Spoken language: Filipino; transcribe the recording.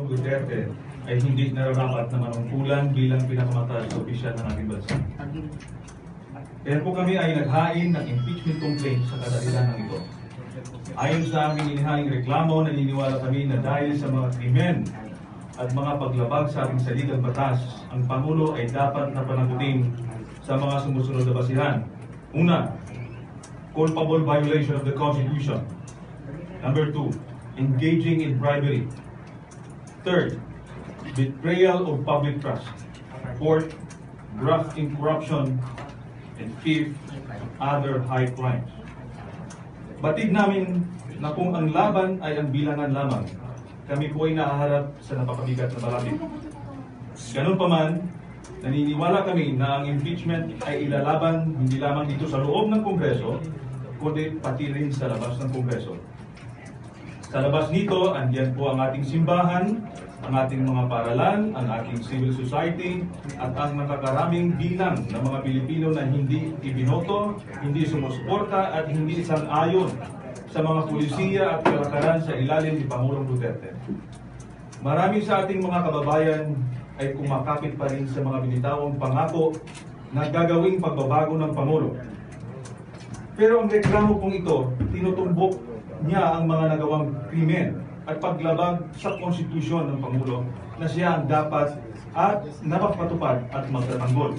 Pangulong Duterte ay hindi nararapat na manungkulan bilang pinakamataas na opisyal ng ating bansa. Kaya po kami ay naghain ng impeachment complaint sa kadahilan ng ito. Ayon sa aming inihaing reklamo, naniniwala kami na dahil sa mga krimen at mga paglabag sa ating saligang batas, ang Pangulo ay dapat na panagutin sa mga sumusunod na basihan. Una, culpable violation of the Constitution. Number 2, engaging in bribery. Third, betrayal of public trust. Fourth, graft in corruption. And fifth, other high crimes. Batid namin na kung ang laban ay ang bilangan lamang, kami po ay nahaharap sa napakabigat na balakid. Ganun pa man, naniniwala kami na ang impeachment ay ilalaban hindi lamang dito sa loob ng Kongreso, kundi pati rin sa labas ng Kongreso. Sa labas nito, andiyan po ang ating simbahan, ang ating mga paaralan, ang ating civil society, at ang nakakaraming bilang ng mga Pilipino na hindi ibinoto, hindi sumusuporta at hindi sang-ayon sa mga pulisiya at kalakaran sa ilalim ni Pangulong Duterte. Marami sa ating mga kababayan ay kumakapit pa rin sa mga binitawang pangako na gagawing pagbabago ng Pangulo. Pero ang reklamo pong ito, tinutumbok niya ang mga nagawang krimen at paglabag sa konstitusyon ng Pangulo na siya ang dapat at napapatupad at magtatanggol.